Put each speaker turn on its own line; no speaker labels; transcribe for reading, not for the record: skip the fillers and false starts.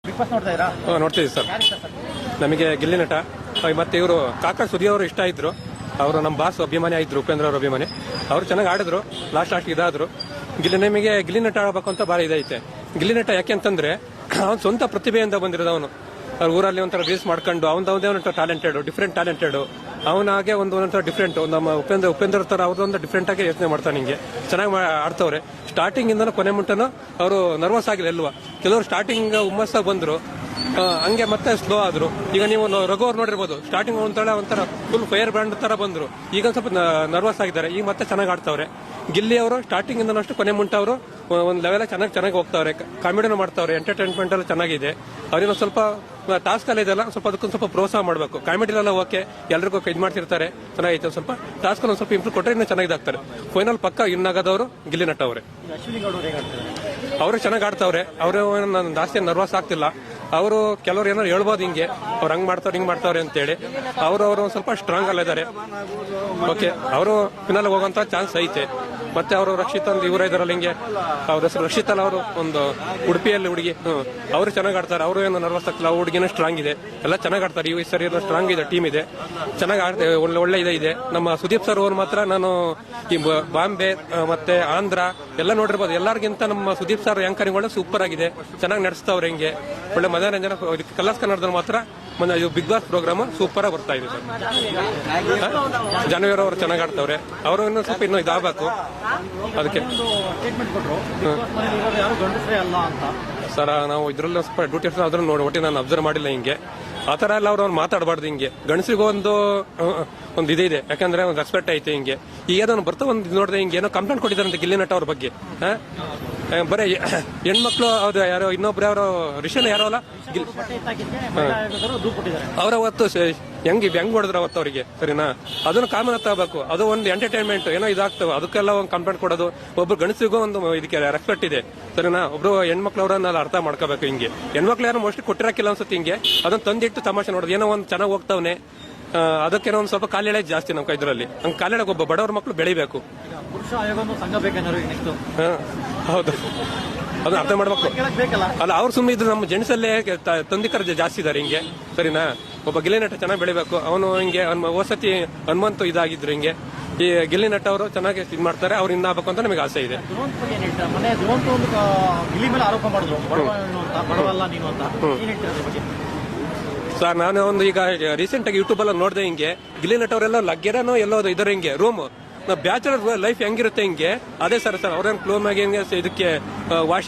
Big boss ನೋಡ್ತಾ ಇರಾ?
ನೋಡ್ತೀವಿ ಸರ್.
ಯಾರು ಇಷ್ಟ ಸರ್?
ನಮಗೆ ಗಿಲ್ಲಿ ನಟ ಮತ್ತೆ ಇವರು ಕಾಕಾ ಸುದಿ ಅವರು ಇಷ್ಟ ಇದ್ರು. ಅವರು ನಮ್ಮ ಬಾಸ್ ಅಭಿಮಾನಿ ಆಯ್ತು, ಉಪೇಂದ್ರ ಅವ್ರ ಅಭಿಮಾನಿ. ಅವ್ರು ಚೆನ್ನಾಗಿ ಆಡಿದ್ರು, ಲಾಸ್ಟ್ ಇದಾದ್ರು. ನಮಗೆ ಗಿಲ್ಲಿ ನಟ ಆಡಬೇಕು ಅಂತ ಭಾಳ ಇದೈತೆ. ಗಿಲ್ಲಿ ನಟ ಯಾಕೆ ಅಂತಂದ್ರೆ ಅವ್ನು ಸ್ವಂತ ಪ್ರತಿಭೆಯಿಂದ ಬಂದಿರೋದವನು. ಅವ್ರ ಊರಲ್ಲಿ ಒಂಥರ ರೀಲ್ಸ್ ಮಾಡ್ಕೊಂಡು ಅವನದೇ ಒಂಥರ ಟ್ಯಾಲೆಂಟೆಡ್, ಡಿಫ್ರೆಂಟ್ ಟ್ಯಾಲೆಂಟೆಡ್. ಅವನಾಗೆ ಒಂಥರ ಡಿಫ್ರೆಂಟ್, ನಮ್ಮ ಉಪೇಂದ್ರ ತರ ಅವ್ರದೊಂದು ಡಿಫ್ರೆಂಟ್ ಆಗಿ ಯೋಚನೆ ಮಾಡ್ತಾನೆ. ಹಿಂಗೆ ಚೆನ್ನಾಗಿ ಆಡ್ತವ್ರೆ. ಸ್ಟಾರ್ಟಿಂಗ್ ಇಂದ ಕೊನೆ ಮುಂಟನು ಅವರು ನರ್ವಸ್ ಆಗಿಲ್ಲ ಅಲ್ವಾ. ಕೆಲವರು ಸ್ಟಾರ್ಟಿಂಗ್ ಹುಮ್ಮಸ್ಸಾಗಿ ಬಂದ್ರು, ಹಂಗೆ ಮತ್ತೆ ಸ್ಲೋ ಆದ್ರು. ಈಗ ನೀವು ರಘು ಅವ್ರು ನೋಡಿರ್ಬೋದು, ಸ್ಟಾರ್ಟಿಂಗ್ ಒಂಥರ ಫುಲ್ ಫೈರ್ ಬ್ರ್ಯಾಂಡ್ ತರ ಬಂದ್ರು. ಈಗ ಸ್ವಲ್ಪ ನರ್ವಸ್ ಆಗಿದ್ದಾರೆ, ಈಗ ಮತ್ತೆ ಚೆನ್ನಾಗಿ ಆಡ್ತಾವ್ರೆ. ಗಿಲ್ಲಿ ಅವರು ಸ್ಟಾರ್ಟಿಂಗ್ ಇಂದ ಅಷ್ಟು ಕೊನೆ ಮುಂಟ ಅವರು ಒಂದು ಲೆವೆಲ್ ಚೆನ್ನಾಗಿ ಹೋಗ್ತಾವ್ರೆ. ಕಾಮಿಡಿನೂ ಮಾಡ್ತಾವ್ರೆ, ಎಂಟರ್ಟೈನ್ಮೆಂಟ್ ಎಲ್ಲ ಚೆನ್ನಾಗಿದೆ. ಅವ್ರಿನ ಸ್ವಲ್ಪ ಟಾಸ್ಕ್ ಅಲ್ಲಿ ಇದೆಲ್ಲ ಸ್ವಲ್ಪ ಅದಕ್ಕೊಂದು ಸ್ವಲ್ಪ ಪ್ರೋತ್ಸಾಹ ಮಾಡಬೇಕು. ಕಾಮಿಡಿಲೆಲ್ಲ ಓಕೆ, ಎಲ್ರಿಗೂ ಇದು ಮಾಡ್ತಿರ್ತಾರೆ, ಚೆನ್ನಾಗೈತೆ. ಸ್ವಲ್ಪ ಟಾಸ್ಕ್ ಒಂದು ಸ್ವಲ್ಪ ಇಂಪ್ರೂವ್ ಕೊಟ್ಟರೆ ಇನ್ನೂ ಚೆನ್ನಾಗಿದ್ದಾಗ್ತಾರೆ. ಫೈನಲ್ ಪಕ್ಕ ಇನ್ನಾಗದವರು ಗಿಲ್ಲಿ ನಟ ಅವರೇ.
ಅಶ್ವಿನಿ ಗೌಡ ಹೇಗೆ ಆಡ್ತಾರೆ?
ಅವರು ಚೆನ್ನಾಗಿ ಆಡ್ತಾವ್ರೆ. ಅವರು ಜಾಸ್ತಿ ನರ್ವಸ್ ಆಗ್ತಿಲ್ಲ. ಅವರು ಕೆಲವರು ಏನೋ ಹೇಳ್ಬೋದು ಹಿಂಗೆ, ಅವ್ರು ಹಂಗ್ ಮಾಡ್ತಾವ್ರೆ ಹಿಂಗ್ ಮಾಡ್ತಾವ್ರೆ ಅಂತೇಳಿ. ಅವರು ಸ್ವಲ್ಪ ಸ್ಟ್ರಾಂಗ್ ಅಲ್ಲ ಇದಾರೆ. ಓಕೆ, ಅವರು ಫಿನಾಲ್ ಹೋಗುವಂತ ಚಾನ್ಸ್ ಐತೆ. ಮತ್ತೆ ಅವರು ರಕ್ಷಿತ್ ಅಂತ ಇವರ ಇದಾರಲ್ಲ ಹಿಂಗೆ, ಅವ್ರ ಹೆಸರು ರಕ್ಷಿತ್ ಅಲ್ಲ, ಅವರು ಒಂದು ಉಡುಪಿಯಲ್ಲಿ ಹುಡುಗಿ, ಅವರು ಚೆನ್ನಾಗಿ ಆಡ್ತಾರೆ. ಅವರು ಏನು ನರ್ವಸ್ ಆಗ್ತಿಲ್ಲ. ಹುಡುಗಿನೂ ಸ್ಟ್ರಾಂಗ್ ಇದೆ, ಎಲ್ಲ ಚೆನ್ನಾಗಿ ಆಡ್ತಾರೆ. ಈ ಸರಿ ಸ್ಟ್ರಾಂಗ್ ಇದೆ, ಟೀಮ್ ಇದೆ, ಚೆನ್ನಾಗಿ ಆಡ್ತೇವೆ. ಒಳ್ಳೆ ಇದೆ. ನಮ್ಮ ಸುದೀಪ್ ಸರ್ ಅವ್ರು ಮಾತ್ರ ನಾನು ಈ ಬಾಂಬೆ ಮತ್ತೆ ಆಂಧ್ರ ಎಲ್ಲ ನೋಡಿರ್ಬೋದು. ಎಲ್ಲರಿಗಿಂತ ನಮ್ಮ ಸುದೀಪ್ ಸರ್ ಆಂಕರಿಂಗ್ ಒಳ್ಳೆ ಸೂಪರ್ ಆಗಿದೆ, ಚೆನ್ನಾಗಿ ನಡೆಸ್ತಾವ್ರೆ. ಹಿಂಗೆ ಒಳ್ಳೆ ಮನೋರಂಜನೆ. ಕಲರ್ಸ್ ಕನ್ನಡದಲ್ಲಿ ಮಾತ್ರ ಬಿಗ್ ಬಾಸ್ ಪ್ರೋಗ್ರಾಮ್ ಸೂಪರ್ ಆಗಿ ಬರ್ತಾ ಇದೆ ಸರ್. ಜಾನ್ವಿ ಅವರು ಚೆನ್ನಾಗಿ ಆಡ್ತಾವ್ರೆ. ಅವರು ಇನ್ನೂ ಸ್ವಲ್ಪ ಇನ್ನೂ ಇದಾಗಬೇಕು ಅದಕ್ಕೆ. ಸರ್ ನಾವು ಇದ್ರಲ್ಲಿ ಸ್ವಲ್ಪ ಡ್ಯೂಟಿ ಅದ್ರ ನೋಡಿ ಒಟ್ಟಿಗೆ ನಾನು ಅಬ್ಸರ್ವ್ ಮಾಡಿಲ್ಲ. ಹಿಂಗೆ ಆ ತರ ಎಲ್ಲ ಅವ್ರು ಮಾತಾಡಬಾರ್ದು. ಹಿಂಗೆ ಗಂಡಸಿಗೂ ಒಂದು ಇದೆ, ಯಾಕಂದ್ರೆ ಒಂದು ರೆಸ್ಪೆಕ್ಟ್ ಐತೆ. ಹಿಂಗೆ ಈಗ ಏನೋ ಬರ್ತಾ ಒಂದು ನೋಡಿದೆ, ಹಿಂಗೆ ಏನೋ ಕಂಪ್ಲೇಂಟ್ ಕೊಟ್ಟಿದ್ದಾರೆ ಗಿಲ್ಲಿ ನಟ ಅವ್ರ ಬಗ್ಗೆ. ಬರೀ ಹೆಣ್ಮಕ್ಳು ಅವ್ರು ಯಾರೋ ಇನ್ನೊಬ್ರು ಯಾರೋ ರಿಷನ್ ಯಾರೋ ಅಲ್ಲ ಅವ್ರ ಅವತ್ತು ಹೆಂಗ್ ಹೊಡೆದ್ರು ಅವತ್ತು ಅವರಿಗೆ, ಸರಿನಾ? ಅದನ್ನು ಕಾಮನ್ ತಗೋಬೇಕು. ಅದು ಒಂದು ಎಂಟರ್ಟೈನ್ಮೆಂಟ್ ಏನೋ ಇದಾಗ್ತವೆ, ಅದಕ್ಕೆಲ್ಲ ಒಂದು ಕಂಪ್ಲೇಂಟ್ ಕೊಡೋದು. ಒಬ್ರು ಗಣಸಿಗೂ ಒಂದು ಇದಕ್ಕೆ ರೆಸ್ಪೆಕ್ಟ್ ಇದೆ, ಸರಿನಾ? ಒಬ್ರು ಹೆಣ್ಮಕ್ಳವ್ರನ್ನ ಅರ್ಥ ಮಾಡ್ಕೋಬೇಕು. ಹಿಂಗೆ ಹೆಣ್ಮಕ್ಳು ಯಾರು ಮೋಸ್ಟ್ಲಿ ಕೊಟ್ಟಿರಕ್ಕಿಲ್ಲ ಅನ್ಸುತ್ತೆ. ಹಿಂಗೆ ಅದನ್ನ ತಂದಿಟ್ಟು ತಮಾಷೆ ನೋಡೋದು, ಏನೋ ಒಂದು ಚೆನ್ನಾಗಿ ಹೋಗ್ತಾವನೆ, ಅದಕ್ಕೇನೋ ಒಂದು ಸ್ವಲ್ಪ ಕಾಲೆಳೆ ಜಾಸ್ತಿ ನಮ್ಮ ಇದರಲ್ಲಿ. ಹಂಗೆ ಕಾಲೆಳೆಗೆ ಒಬ್ಬ ಬಡವ್ರ ಮಕ್ಕಳು ಬೆಳಿಬೇಕು. ಹೌದು, ಅದನ್ನ ಅರ್ಥ ಮಾಡ್ಬೇಕು. ಅಲ್ಲ, ಅವ್ರು ಸುಮ್ಮನೆ ಇದ್ರು, ನಮ್ಮ ಜೆಂಟ್ಸಲ್ಲೇ ತಂದಿಕರ ಜಾಸ್ತಿ ಇದಾರೆ. ಹಿಂಗೆ ಸರಿನಾ? ಒಬ್ಬ ಗಿಲ್ಲಿ ನಟ ಚೆನ್ನಾಗಿ ಬೆಳಿಬೇಕು. ಅವನು ಹಿಂಗೆ ವಸತಿ ಹನುಮಂತು ಇದಾಗಿದ್ರು. ಹಿಂಗೆ ಈ ಗಿಲ್ಲಿ ನಟ ಅವರು ಚೆನ್ನಾಗಿ ಇದು ಮಾಡ್ತಾರೆ. ಅವ್ರು ಇನ್ನಾಗಬೇಕು ಅಂತ ನಮಗೆ ಆಸೆ ಇದೆ. ಸರ್, ನಾನು ಒಂದು ಈಗ ರೀಸೆಂಟ್ ಆಗಿ ಯೂಟ್ಯೂಬ್ ಎಲ್ಲ ನೋಡಿದೆ. ಹಿಂಗೆ ಗಿಲ್ಲಿ ನಟ ಅವರೆಲ್ಲ ಲಗ್ಗೆರನೋ ಎಲ್ಲೋ ಇದಾರೆ. ಹಿಂಗೆ ರೂಮ್ ಬ್ಯಾಚುಲರ್ ಲೈಫ್ ಹೆಂಗಿರುತ್ತೆ ಹಿಂಗೆ, ಅದೇ ಸರ್ ಅವ್ರೇನು ಕ್ಲೋಮ್ ಆಗಿ ಇದಕ್ಕೆ ವಾಶಿ